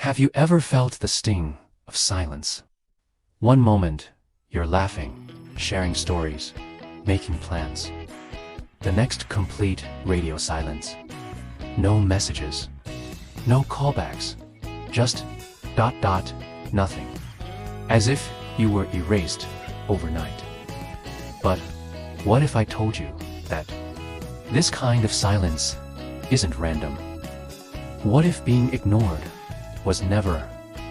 Have you ever felt the sting of silence? One moment, you're laughing, sharing stories, making plans. The next, complete radio silence. No messages, no callbacks, just ... nothing. As if you were erased overnight. But what if I told you that this kind of silence isn't random? What if being ignored was never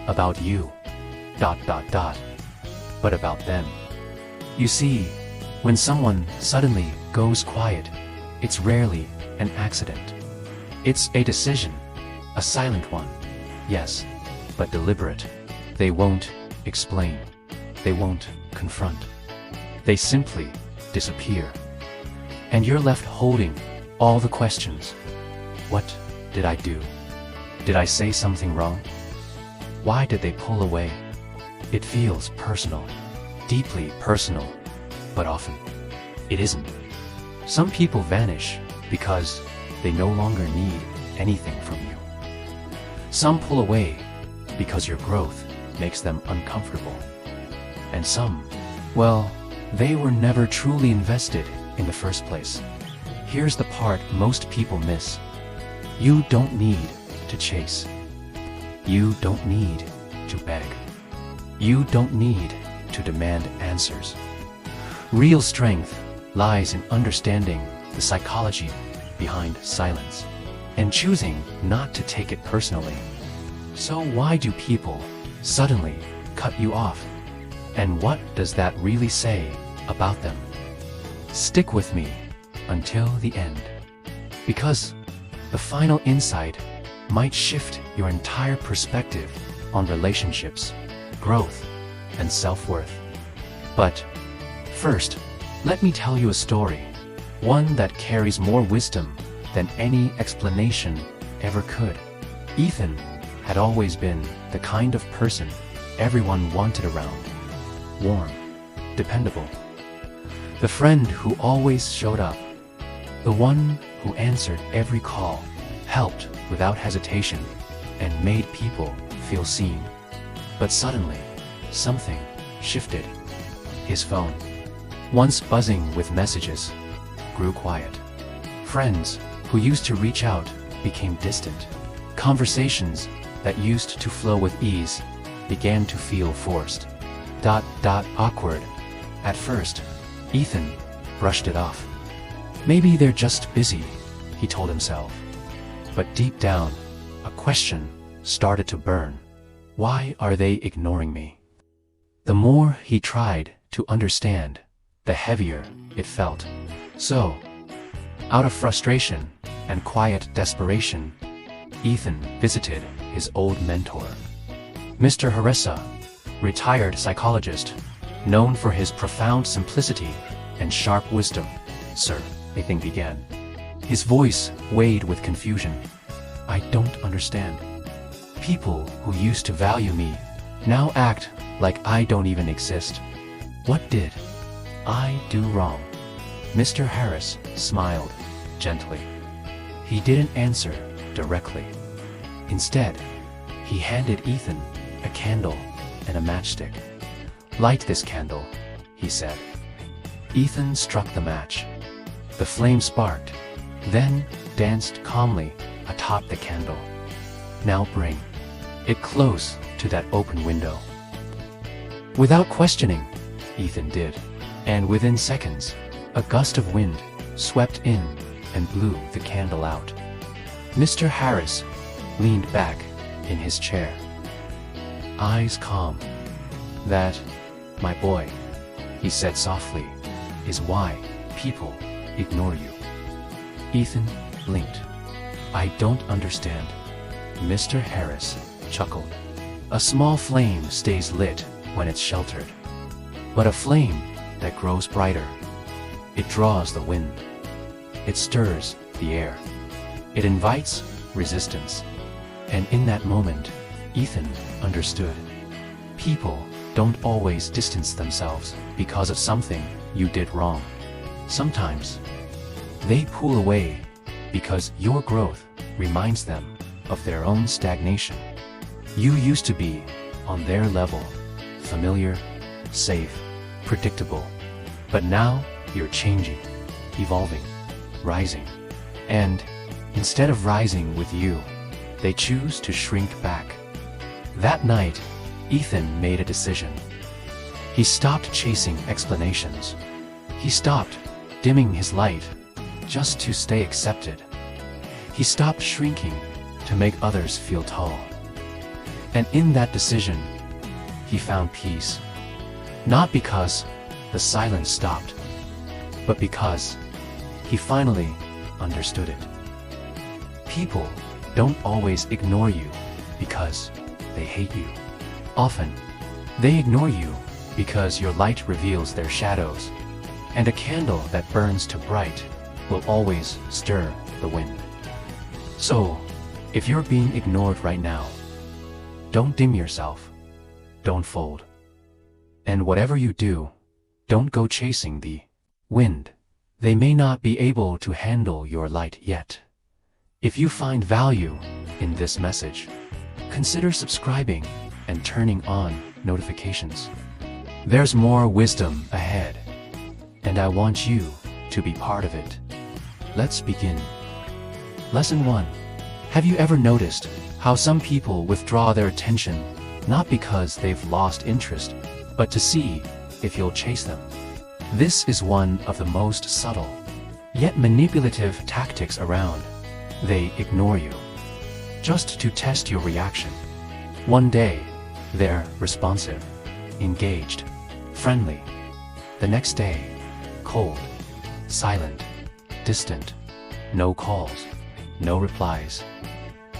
about you ... but about them? You see, when someone suddenly goes quiet, it's rarely an accident. It's a decision, a silent one, yes, but deliberate. They won't explain. They won't confront. They simply disappear. And you're left holding all the questions. What did I do? Did I say something wrong? Why did they pull away? It feels personal, deeply personal, but often it isn't. Some people vanish because they no longer need anything from you. Some pull away because your growth makes them uncomfortable. And some, well, they were never truly invested in the first place. Here's the part most people miss. You don't need to chase. You don't need to beg. You don't need to demand answers. Real strength lies in understanding the psychology behind silence and choosing not to take it personally. So why do people suddenly cut you off? And what does that really say about them? Stick with me until the end, because the final insight might shift your entire perspective on relationships, growth, and self-worth. But first, let me tell you a story, one that carries more wisdom than any explanation ever could. Ethan had always been the kind of person everyone wanted around. Warm, dependable. The friend who always showed up. The one who answered every call, helped without hesitation, and made people feel seen. But suddenly, something shifted. His phone, once buzzing with messages, grew quiet. Friends who used to reach out became distant. Conversations that used to flow with ease began to feel forced. Awkward. At first, Ethan brushed it off. Maybe they're just busy, he told himself. But deep down, a question started to burn. Why are they ignoring me? The more he tried to understand, the heavier it felt. So, out of frustration and quiet desperation, Ethan visited his old mentor, Mr. Harissa, retired psychologist, known for his profound simplicity and sharp wisdom. Sir, Ethan began. His voice weighed with confusion. I don't understand. People who used to value me now act like I don't even exist. What did I do wrong? Mr. Harris smiled gently. He didn't answer directly. Instead, he handed Ethan a candle and a matchstick. Light this candle, he said. Ethan struck the match. The flame sparked, then danced calmly atop the candle. Now bring it close to that open window. Without questioning, Ethan did, and within seconds, a gust of wind swept in and blew the candle out. Mr. Harris leaned back in his chair, eyes calm. That, my boy, he said softly, is why people ignore you. Ethan blinked. I don't understand. Mr. Harris chuckled. A small flame stays lit when it's sheltered, but a flame that grows brighter. It draws the wind. It stirs the air. It invites resistance. And in that moment, Ethan understood. People don't always distance themselves because of something you did wrong. Sometimes, they pull away because your growth reminds them of their own stagnation. You used to be on their level, familiar, safe, predictable. But now you're changing, evolving, rising. And instead of rising with you, they choose to shrink back. That night, Ethan made a decision. He stopped chasing explanations. He stopped dimming his light just to stay accepted. He stopped shrinking to make others feel tall. And in that decision, he found peace. Not because the silence stopped, but because he finally understood it. People don't always ignore you because they hate you. Often, they ignore you because your light reveals their shadows, and a candle that burns too bright will always stir the wind. So, if you're being ignored right now, don't dim yourself, don't fold. And whatever you do, don't go chasing the wind. They may not be able to handle your light yet. If you find value in this message, consider subscribing and turning on notifications. There's more wisdom ahead, and I want you to be part of it. Let's begin. Lesson 1. Have you ever noticed how some people withdraw their attention not because they've lost interest, but to see if you'll chase them? This is one of the most subtle, yet manipulative tactics around. They ignore you, just to test your reaction. One day, they're responsive, engaged, friendly. The next day, cold, silent, distant, no calls, no replies.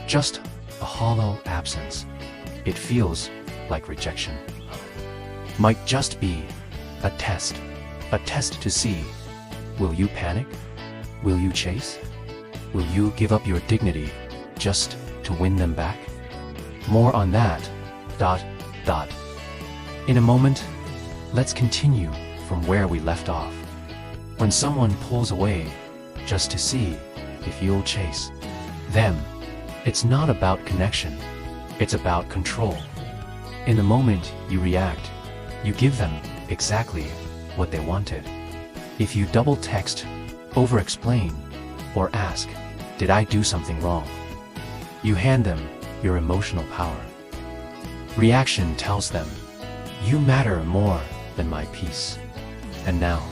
Just a hollow absence. It feels like rejection. Might just be a test to see, will you panic? Will you chase? Will you give up your dignity just to win them back? More on that, ... In a moment, let's continue from where we left off. When someone pulls away just to see if you'll chase them, it's not about connection, it's about control. In the moment you react, you give them exactly what they wanted. If you double text, over-explain, or ask, "Did I do something wrong?" you hand them your emotional power. Reaction tells them, "You matter more than my peace." And now,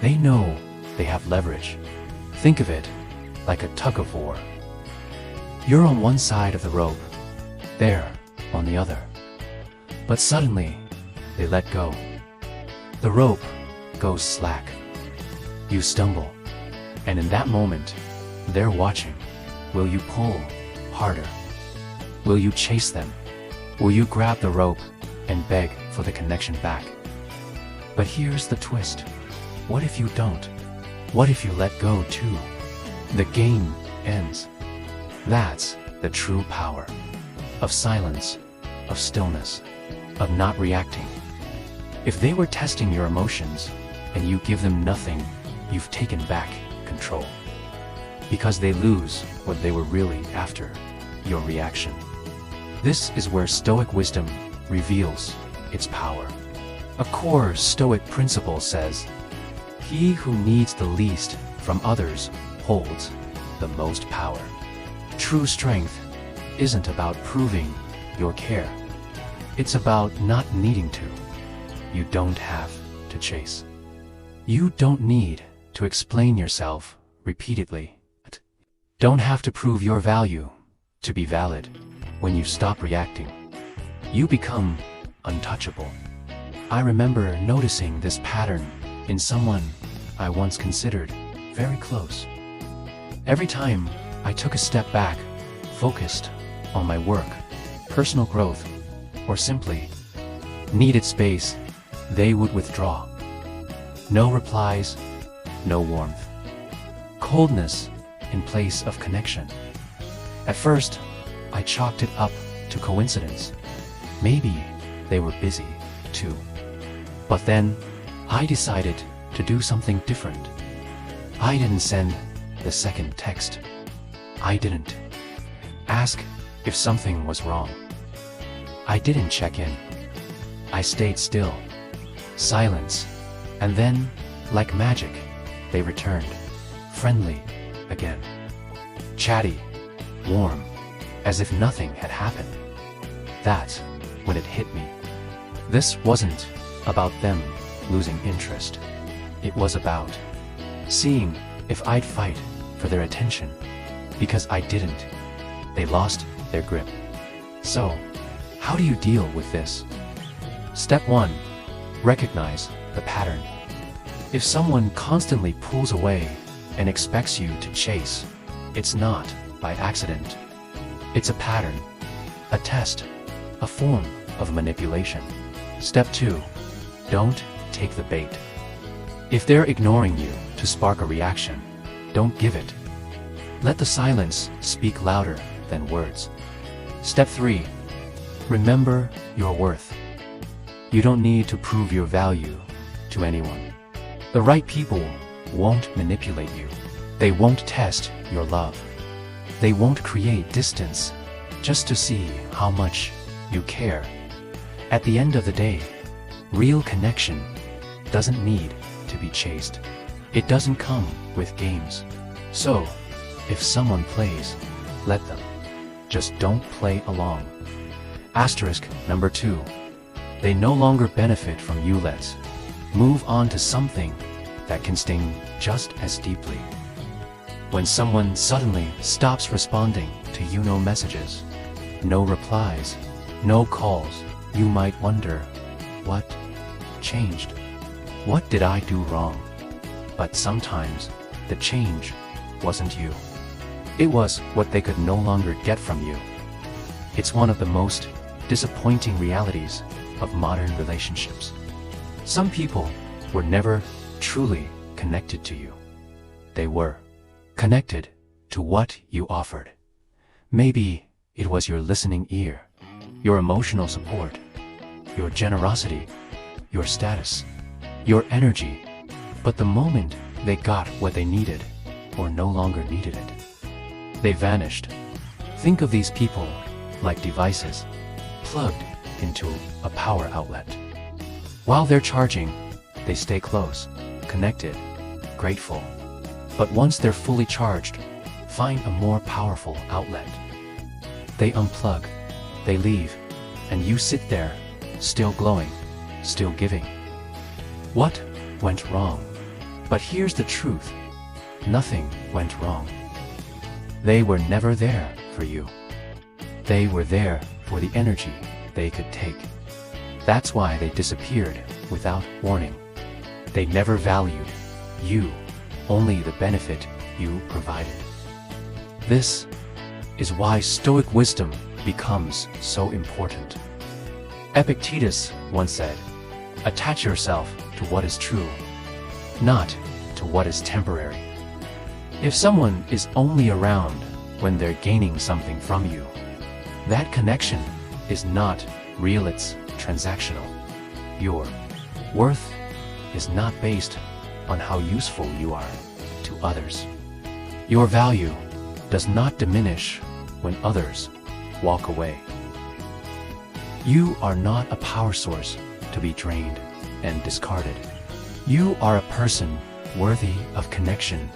they know they have leverage. Think of it like a tug-of-war. You're on one side of the rope, they're on the other. But suddenly, they let go. The rope goes slack. You stumble, and in that moment, they're watching. Will you pull harder? Will you chase them? Will you grab the rope and beg for the connection back? But here's the twist. What if you don't? What if you let go too? The game ends. That's the true power of silence, of stillness, of not reacting. If they were testing your emotions and you give them nothing, you've taken back control. Because they lose what they were really after, your reaction. This is where Stoic wisdom reveals its power. A core Stoic principle says, "He who needs the least from others holds the most power." True strength isn't about proving your care. It's about not needing to. You don't have to chase. You don't need to explain yourself repeatedly. Don't have to prove your value to be valid. When you stop reacting, you become untouchable. I remember noticing this pattern in someone I once considered very close. Every time I took a step back, focused on my work, personal growth, or simply needed space, they would withdraw. No replies, no warmth. Coldness in place of connection. At first, I chalked it up to coincidence. Maybe they were busy, too. But then, I decided to do something different. I didn't send the second text. I didn't ask if something was wrong. I didn't check in. I stayed still. Silence. And then, like magic, they returned. Friendly again. Chatty. Warm. As if nothing had happened. That's when it hit me. This wasn't about them losing interest. It was about seeing if I'd fight for their attention. Because I didn't. They lost their grip. So, how do you deal with this? Step 1. Recognize the pattern. If someone constantly pulls away and expects you to chase, it's not by accident. It's a pattern, a test, a form of manipulation. Step 2. Don't take the bait. If they're ignoring you to spark a reaction, don't give it. Let the silence speak louder than words. Step 3. Remember your worth. You don't need to prove your value to anyone. The right people won't manipulate you. They won't test your love. They won't create distance just to see how much you care. At the end of the day, real connection doesn't need to be chased. It doesn't come with games. So, if someone plays, let them. Just don't play along. Asterisk number 2. They no longer benefit from you. Let's move on to something that can sting just as deeply. When someone suddenly stops responding to messages, no replies, no calls, you might wonder, what changed? What did I do wrong? But sometimes the change wasn't you. It was what they could no longer get from you. It's one of the most disappointing realities of modern relationships. Some people were never truly connected to you. They were connected to what you offered. Maybe it was your listening ear, your emotional support, your generosity, your status, your energy. But the moment they got what they needed, or no longer needed it, they vanished. Think of these people like devices plugged into a power outlet. While they're charging, they stay close, connected, grateful. But once they're fully charged, find a more powerful outlet. They unplug, they leave, and you sit there, still glowing, still giving. What went wrong? But here's the truth. Nothing went wrong. They were never there for you. They were there for the energy they could take. That's why they disappeared without warning. They never valued you, only the benefit you provided. This is why Stoic wisdom becomes so important. Epictetus once said, "Attach yourself to what is true, not to what is temporary." If someone is only around when they're gaining something from you, that connection is not real, it's transactional. Your worth is not based on how useful you are to others. Your value does not diminish when others walk away. You are not a power source to be drained and discarded. You are a person worthy of connection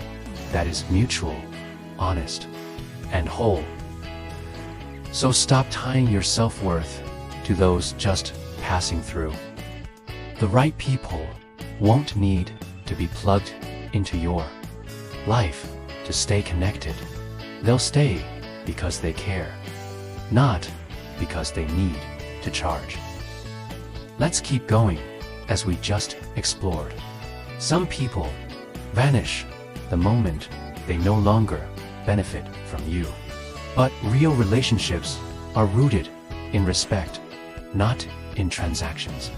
that is mutual, honest, and whole. So stop tying your self-worth to those just passing through. The right people won't need to be plugged into your life to stay connected. They'll stay because they care, not because they need to charge. Let's keep going as we just explored. Some people vanish the moment they no longer benefit from you. But real relationships are rooted in respect, not in transactions.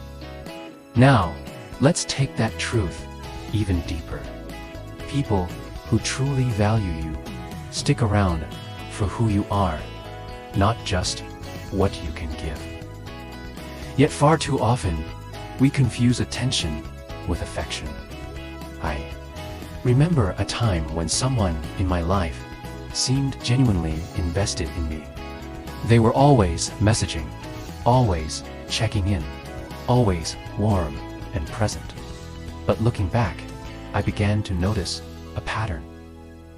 Now, let's take that truth even deeper. People who truly value you stick around for who you are, not just what you can give. Yet far too often, we confuse attention with affection. I remember a time when someone in my life seemed genuinely invested in me. They were always messaging, always checking in, always warm and present. But looking back, I began to notice a pattern.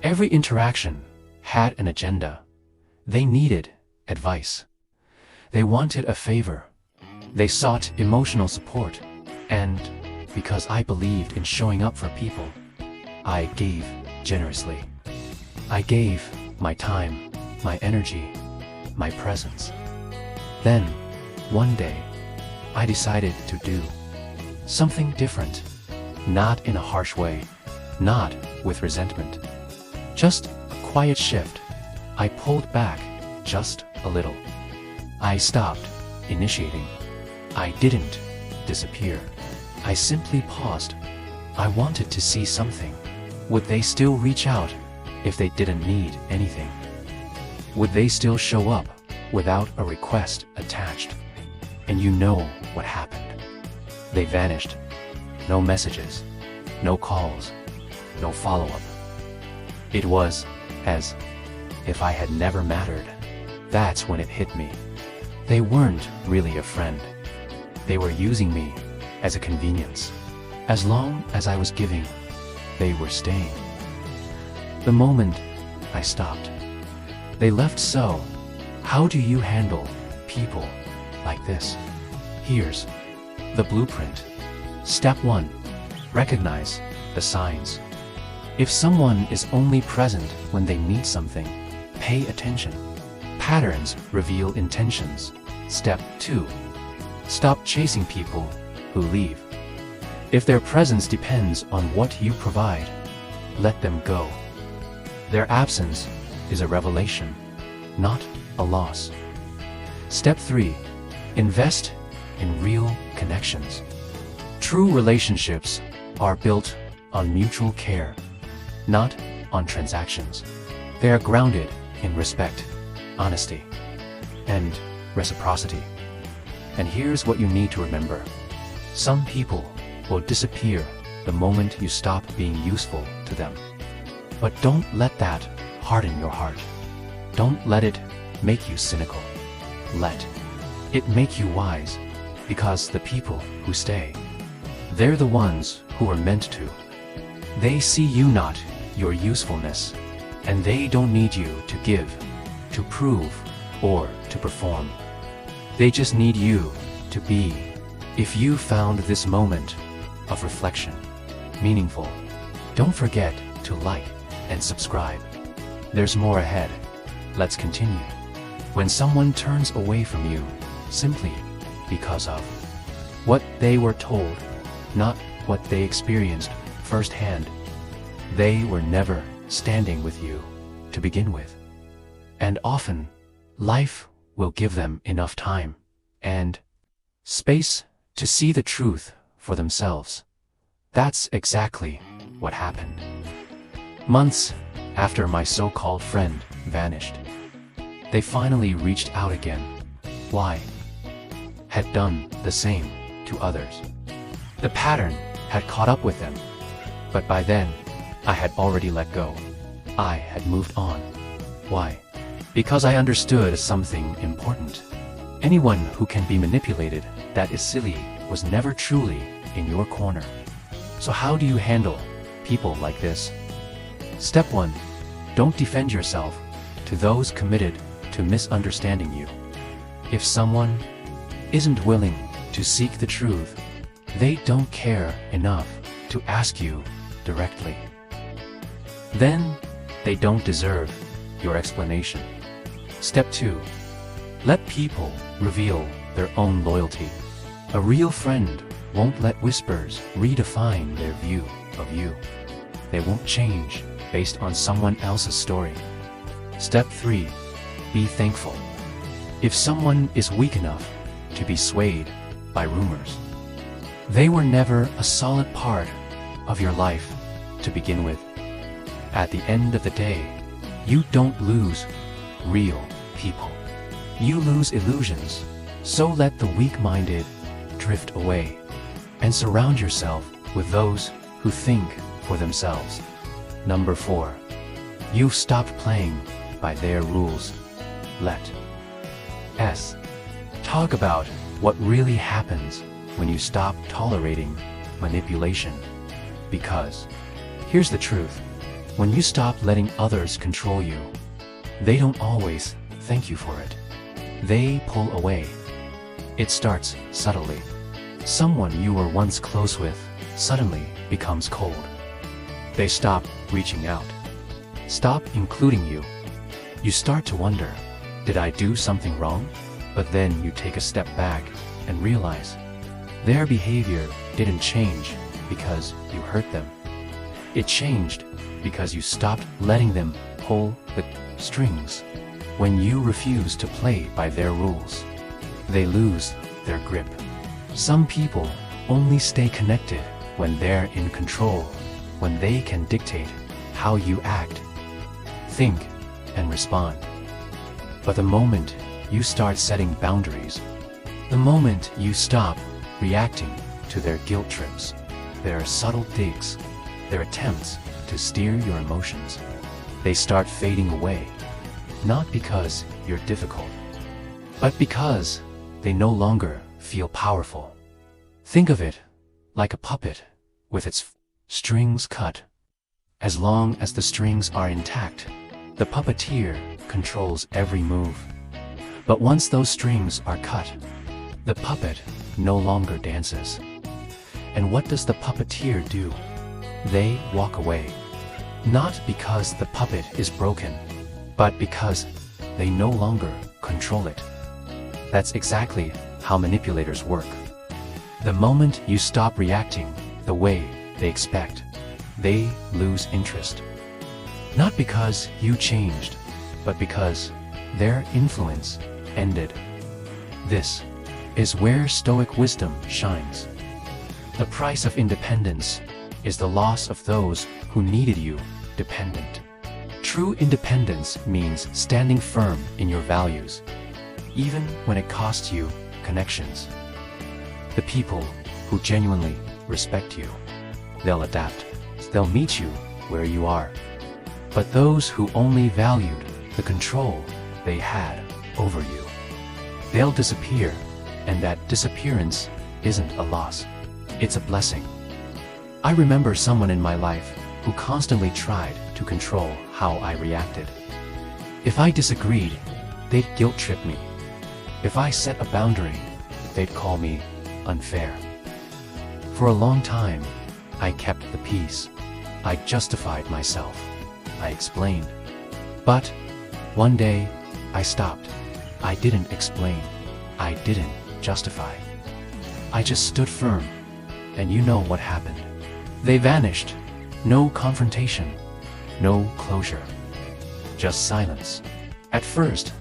Every interaction had an agenda. They needed advice. They wanted a favor. They sought emotional support. And because I believed in showing up for people, I gave generously. I gave my time, my energy, my presence. Then, one day, I decided to do something different. Not in a harsh way, not with resentment. Just a quiet shift. I pulled back just a little. I stopped initiating. I didn't disappear. I simply paused. I wanted to see something. Would they still reach out if they didn't need anything? Would they still show up without a request attached? And you know what happened. They vanished. No messages, no calls, no follow-up. It was as if I had never mattered. That's when it hit me. They weren't really a friend. They were using me as a convenience. As long as I was giving, they were staying. The moment I stopped, they left. So, how do you handle people like this? Here's the blueprint. Step 1. Recognize the signs. If someone is only present when they need something, pay attention. Patterns reveal intentions. Step 2. Stop chasing people who leave. If their presence depends on what you provide, let them go. Their absence is a revelation, not a loss. Step 3. Invest in real connections. True relationships are built on mutual care, not on transactions. They are grounded in respect, honesty, and reciprocity. And here's what you need to remember. Some people will disappear the moment you stop being useful to them. But don't let that harden your heart. Don't let it make you cynical. Let it make you wise, because the people who stay, they're the ones who are meant to. They see you, not your usefulness, and they don't need you to give, to prove, or to perform. They just need you to be. If you found this moment of reflection meaningful, don't forget to like and subscribe. There's more ahead. Let's continue. When someone turns away from you simply because of what they were told, not what they experienced firsthand, they were never standing with you to begin with. And often, life will give them enough time and space to see the truth for themselves. That's exactly what happened. Months after my so-called friend vanished, they finally reached out again. Why? Had done the same to others. The pattern had caught up with them, but by then, I had already let go. I had moved on. Why? Because I understood something important. Anyone who can be manipulated, that is silly, was never truly in your corner. So how do you handle people like this? Step 1. Don't defend yourself to those committed to misunderstanding you. If someone isn't willing to seek the truth, they don't care enough to ask you directly. Then they don't deserve your explanation. Step 2. Let people reveal their own loyalty. A real friend won't let whispers redefine their view of you. They won't change based on someone else's story. Step 3. Be thankful. If someone is weak enough to be swayed by rumors, they were never a solid part of your life to begin with. At the end of the day, you don't lose real people. You lose illusions. So let the weak-minded drift away and surround yourself with those who think for themselves. Number 4. You've stopped playing by their rules. Let talk about what really happens when you stop tolerating manipulation. Because here's the truth. When you stop letting others control you, they don't always thank you for it. They pull away. It starts subtly. Someone you were once close with suddenly becomes cold. They stop reaching out. Stop including you. You start to wonder, did I do something wrong? But then you take a step back and realize their behavior didn't change because you hurt them. It changed because you stopped letting them pull the strings. When you refuse to play by their rules, they lose their grip. Some people only stay connected when they're in control, when they can dictate how you act, think, and respond. But the moment you start setting boundaries, the moment you stop reacting to their guilt trips, their subtle digs, their attempts to steer your emotions, they start fading away. Not because you're difficult, but because they no longer feel powerful. Think of it like a puppet with its strings cut. As long as the strings are intact, the puppeteer controls every move. But once those strings are cut, the puppet no longer dances. And what does the puppeteer do? They walk away. Not because the puppet is broken, but because they no longer control it. That's exactly how manipulators work. The moment you stop reacting the way they expect, they lose interest. Not because you changed, but because their influence ended. This is where Stoic wisdom shines. The price of independence is the loss of those who needed you dependent. True independence means standing firm in your values, even when it costs you connections. The people who genuinely respect you, they'll adapt. They'll meet you where you are. But those who only valued the control they had over you, they'll disappear, and that disappearance isn't a loss. It's a blessing. I remember someone in my life who constantly tried to control how I reacted. If I disagreed, they'd guilt-trip me. If I set a boundary, they'd call me unfair. For a long time, I kept the peace. I justified myself. I explained. But one day, I stopped. I didn't explain. I didn't justify. I just stood firm. And you know what happened. They vanished. No confrontation. No closure. Just silence. At first,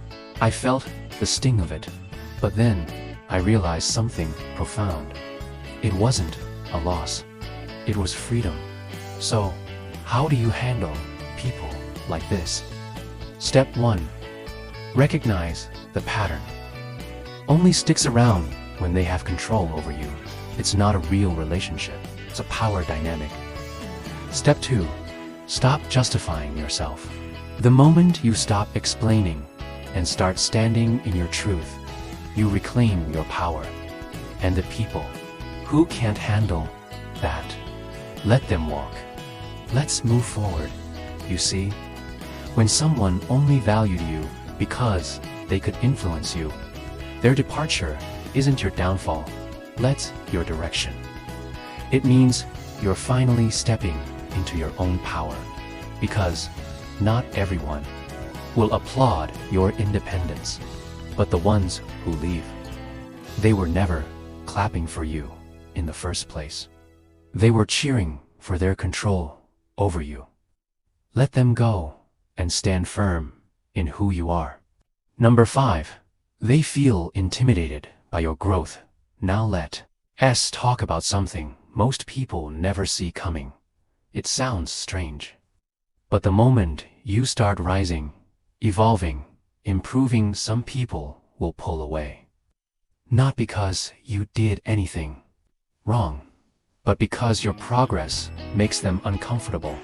I felt the sting of it. But then, I realized something profound. It wasn't a loss. It was freedom. So, how do you handle people like this? Step 1. Recognize the pattern. Only sticks around when they have control over you. It's not a real relationship. It's a power dynamic. Step 2. Stop justifying yourself. The moment you stop explaining and start standing in your truth, you reclaim your power. And the people who can't handle that, let them walk. Let's move forward. You see, when someone only valued you because they could influence you, their departure isn't your downfall, it's your direction. It means you're finally stepping into your own power, because not everyone will applaud your independence, but the ones who leave, they were never clapping for you in the first place. They were cheering for their control over you. Let them go and stand firm in who you are. Number 5. They feel intimidated by your growth. Now let's talk about something most people never see coming. It sounds strange. But the moment you start rising, evolving, improving, some people will pull away. Not because you did anything wrong, but because your progress makes them uncomfortable.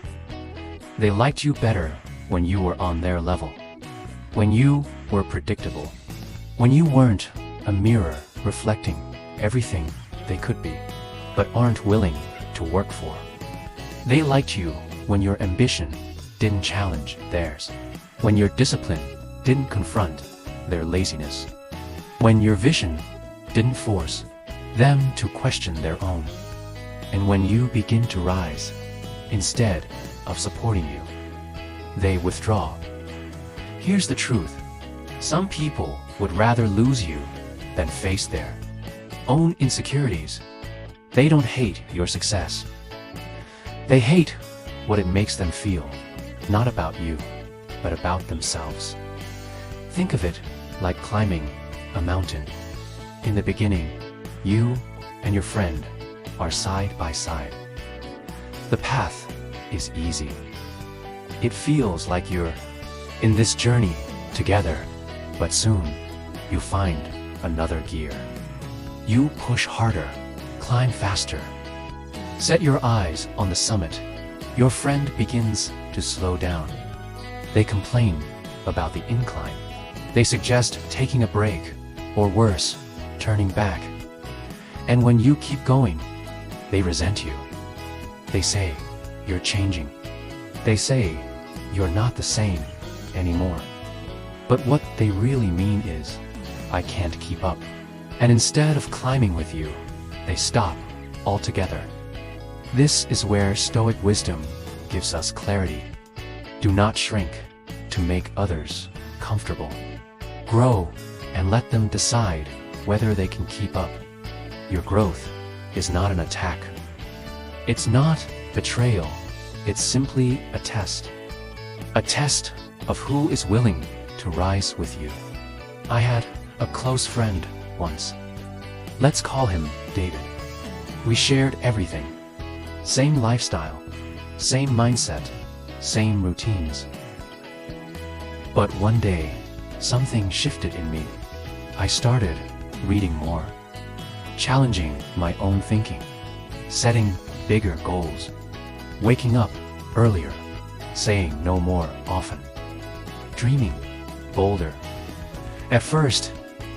They liked you better when you were on their level, when you were predictable, when you weren't a mirror reflecting everything they could be, but aren't willing to work for. They liked you when your ambition didn't challenge theirs, when your discipline didn't confront their laziness, when your vision didn't force them to question their own, and when you begin to rise, instead of supporting you, they withdraw. Here's the truth. Some people would rather lose you than face their own insecurities. They don't hate your success. They hate what it makes them feel, not about you, but about themselves. Think of it like climbing a mountain. In the beginning, you and your friend are side by side. The path is easy. It feels like you're in this journey together, but soon you find another gear. You push harder, climb faster. Set your eyes on the summit. Your friend begins to slow down. They complain about the incline. They suggest taking a break, or worse, turning back. And when you keep going, they resent you. They say you're changing. They say you're not the same anymore. But what they really mean is, I can't keep up. And instead of climbing with you, they stop altogether. This is where Stoic wisdom gives us clarity. Do not shrink to make others comfortable. Grow and let them decide whether they can keep up. Your growth is not an attack. It's not betrayal. It's simply a test. A test of who is willing to rise with you. I had a close friend once. Let's call him David. We shared everything. Same lifestyle, same mindset, same routines. But one day, something shifted in me. I started reading more, challenging my own thinking, setting bigger goals, waking up earlier, saying no more often, dreaming bolder. At first,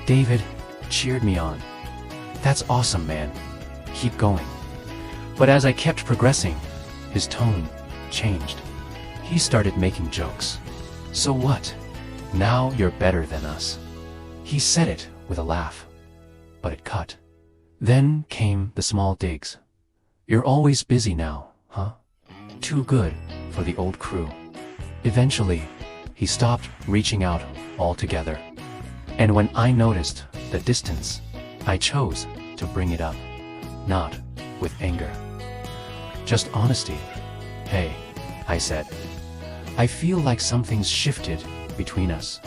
David cheered me on. That's awesome, man. Keep going. But as I kept progressing, his tone changed. He started making jokes. So what? Now you're better than us. He said it with a laugh, but it cut. Then came the small digs. You're always busy now, huh? Too good for the old crew. Eventually, he stopped reaching out altogether. And when I noticed the distance, I chose to bring it up, not with anger, just honesty. Hey, I said, I feel like something's shifted between us.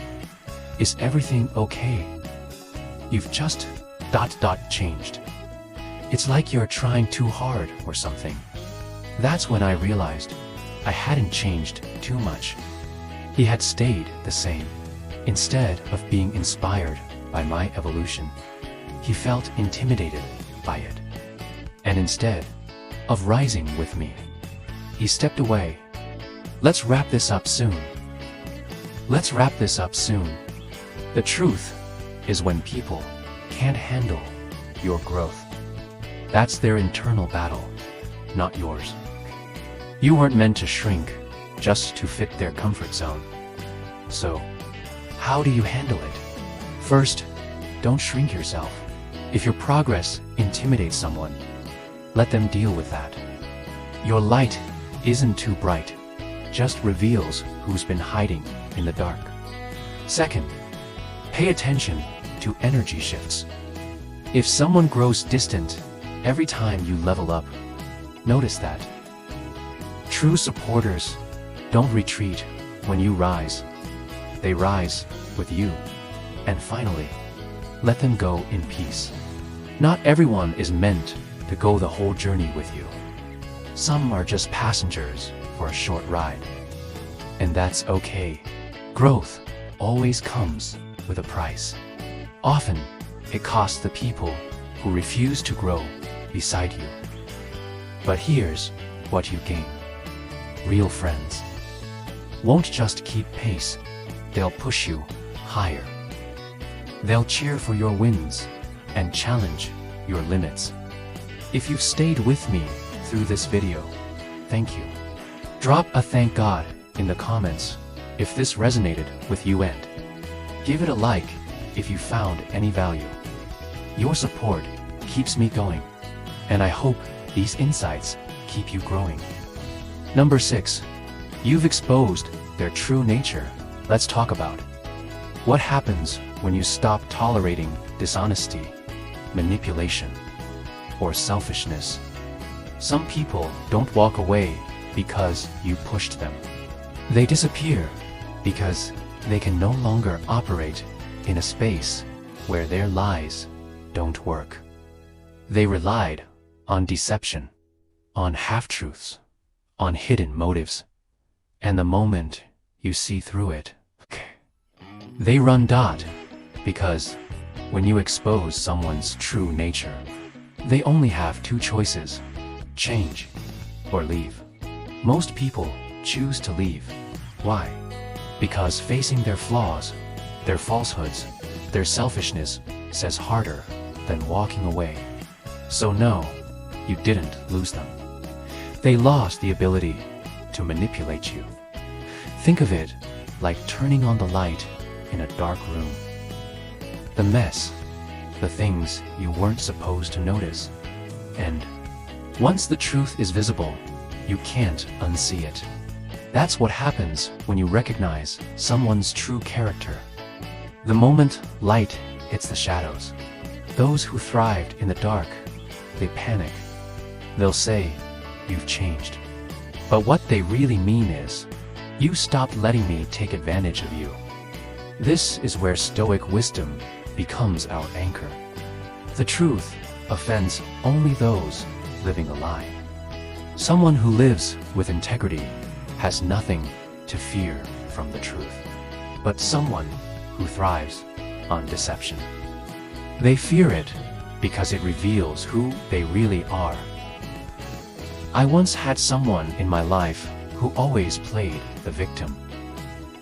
Is everything okay? You've just ... changed. It's like you're trying too hard or something. That's when I realized I hadn't changed too much. He had stayed the same. Instead of being inspired by my evolution, he felt intimidated by it. And instead of rising with me, he stepped away. Let's wrap this up soon. Let's wrap this up soon. The truth is, when people can't handle your growth, that's their internal battle, not yours. You weren't meant to shrink just to fit their comfort zone. So, how do you handle it? First, don't shrink yourself. If your progress intimidates someone, let them deal with that. Your light isn't too bright, just reveals who's been hiding in the dark. Second, pay attention to energy shifts. If someone grows distant every time you level up, notice that. True supporters don't retreat when you rise. They rise with you. And finally, let them go in peace. Not everyone is meant to go the whole journey with you. Some are just passengers for a short ride. And that's okay. Growth always comes with a price. Often, it costs the people who refuse to grow beside you. But here's what you gain. Real friends won't just keep pace, they'll push you higher. They'll cheer for your wins and challenge your limits. If you've stayed with me through this video, thank you. Drop a thank God in the comments if this resonated with you, and give it a like if you found any value. Your support keeps me going, and I hope these insights keep you growing. Number 6. You've exposed their true nature. Let's talk about what happens when you stop tolerating dishonesty, manipulation, or selfishness. Some people don't walk away because you pushed them. They disappear because they can no longer operate in a space where their lies don't work. They relied on deception, on half-truths, on hidden motives, and the moment you see through it, they run dot, because when you expose someone's true nature, they only have two choices: change or leave. Most people choose to leave. Why? Because facing their flaws, their falsehoods, their selfishness says harder than walking away. So no, you didn't lose them. They lost the ability to manipulate you. Think of it like turning on the light in a dark room. The mess, the things you weren't supposed to notice. And once the truth is visible, you can't unsee it. That's what happens when you recognize someone's true character. The moment light hits the shadows, those who thrived in the dark, they panic. They'll say, "You've changed." But what they really mean is, "You stopped letting me take advantage of you." This is where Stoic wisdom becomes our anchor. The truth offends only those living a lie. Someone who lives with integrity has nothing to fear from the truth. But someone who thrives on deception, they fear it because it reveals who they really are. I once had someone in my life who always played the victim.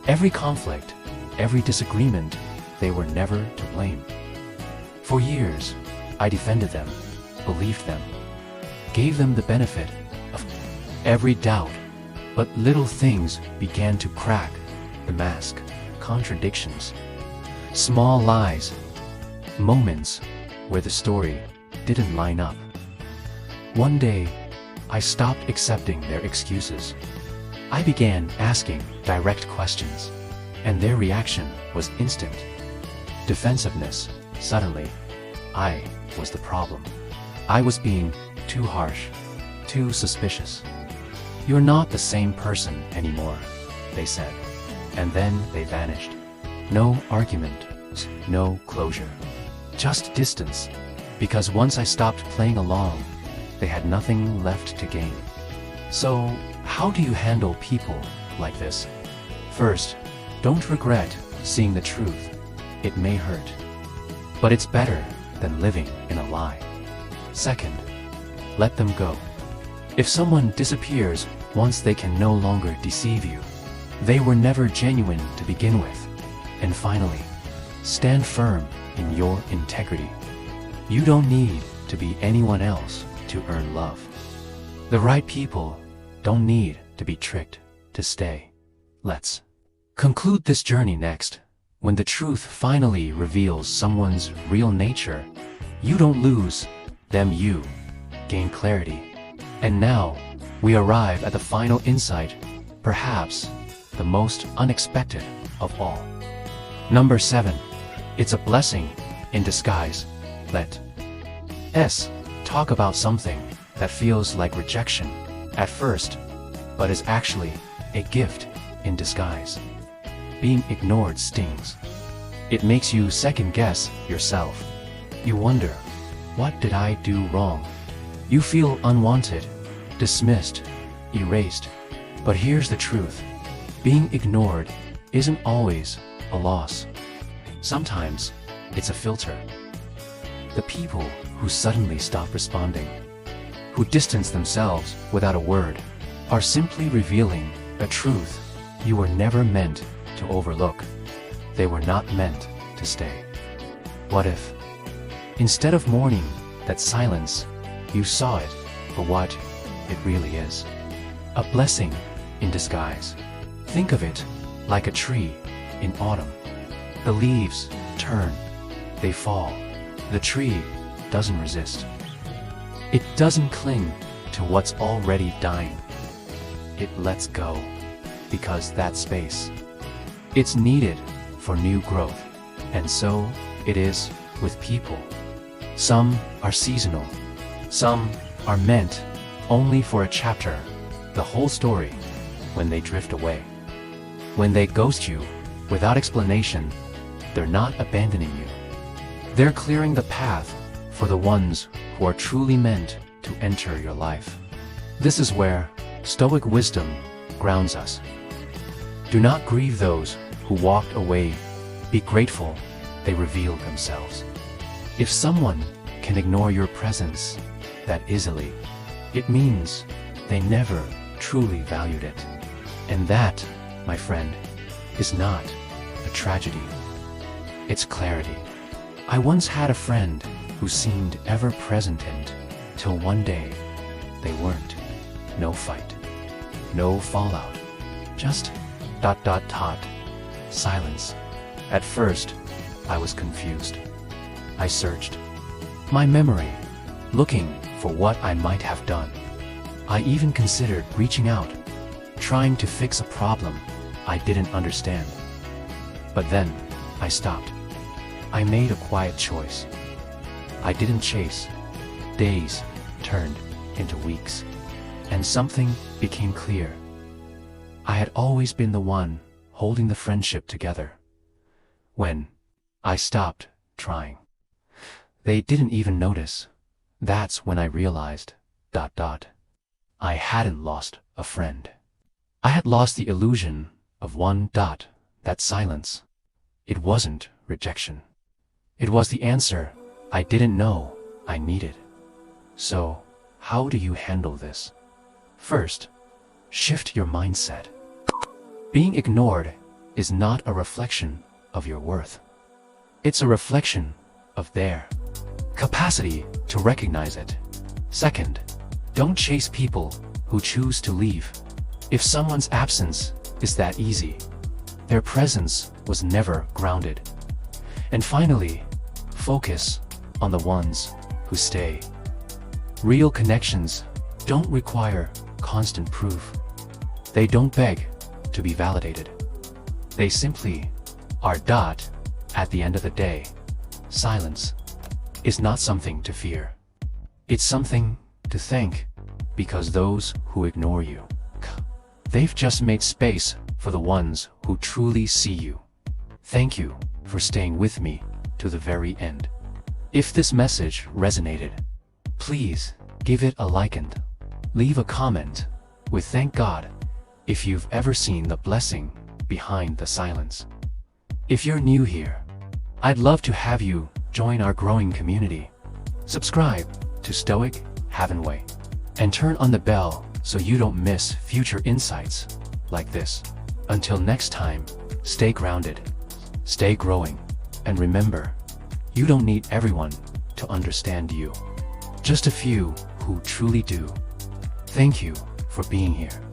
Every conflict, every disagreement, they were never to blame. For years, I defended them, believed them, gave them the benefit of every doubt. But little things began to crack the mask. Contradictions, small lies, moments where the story didn't line up. One day, I stopped accepting their excuses. I began asking direct questions, and their reaction was instant. Defensiveness. Suddenly, I was the problem. I was being too harsh, too suspicious. "You're not the same person anymore," they said. And then they vanished. No argument, no closure. Just distance. Because once I stopped playing along, they had nothing left to gain. So, how do you handle people like this? First, don't regret seeing the truth. It may hurt, but it's better than living in a lie. Second, let them go. If someone disappears once they can no longer deceive you, they were never genuine to begin with. And finally, stand firm in your integrity. You don't need to be anyone else to earn love. The right people don't need to be tricked to stay. Let's conclude this journey next. When the truth finally reveals someone's real nature, you don't lose them, you gain clarity. And now, we arrive at the final insight, perhaps the most unexpected of all. Number 7. It's a blessing in disguise. Let's talk about something that feels like rejection at first, but is actually a gift in disguise. Being ignored stings. It makes you second-guess yourself. You wonder, what did I do wrong? You feel unwanted, dismissed, erased. But here's the truth. Being ignored isn't always a loss. Sometimes it's a filter. The people who suddenly stop responding, who distance themselves without a word, are simply revealing a truth you were never meant to overlook. They were not meant to stay. What if, instead of mourning that silence, you saw it for what it really is? A blessing in disguise. Think of it like a tree in autumn. The leaves turn, they fall. The tree doesn't resist. It doesn't cling to what's already dying. It lets go, because that space, it's needed for new growth. And so it is with people. Some are seasonal. Some are meant only for a chapter, the whole story, when they drift away. When they ghost you without explanation, they're not abandoning you. They're clearing the path for the ones who are truly meant to enter your life. This is where Stoic wisdom grounds us. Do not grieve those who walked away. Be grateful they revealed themselves. If someone can ignore your presence that easily, it means they never truly valued it. And that, my friend, is not a tragedy. It's clarity. I once had a friend who seemed ever present till one day they weren't. No fight, no fallout, just ... silence. At first, I was confused. I searched my memory, looking for what I might have done. I even considered reaching out, trying to fix a problem I didn't understand. But then, I stopped. I made a quiet choice. I didn't chase. Days turned into weeks, and something became clear. I had always been the one holding the friendship together. When I stopped trying, they didn't even notice. That's when I realized ... I hadn't lost a friend. I had lost the illusion of one ... that silence. It wasn't rejection. It was the answer I didn't know I needed. So, how do you handle this? First, shift your mindset. Being ignored is not a reflection of your worth. It's a reflection of their capacity to recognize it. Second, don't chase people who choose to leave. If someone's absence is that easy, their presence was never grounded. And finally, focus on the ones who stay. Real connections don't require constant proof. They don't beg to be validated. They simply are ... At the end of the day, silence is not something to fear. It's something to thank, because those who ignore you, they've just made space for the ones who truly see you. Thank you for staying with me to the very end. If this message resonated, please give it a like and leave a comment with thank God if you've ever seen the blessing behind the silence. If you're new here, I'd love to have you join our growing community. Subscribe to Stoic Havenway and turn on the bell so you don't miss future insights like this. Until next time, stay grounded, stay growing, and remember, you don't need everyone to understand you. Just a few who truly do. Thank you for being here.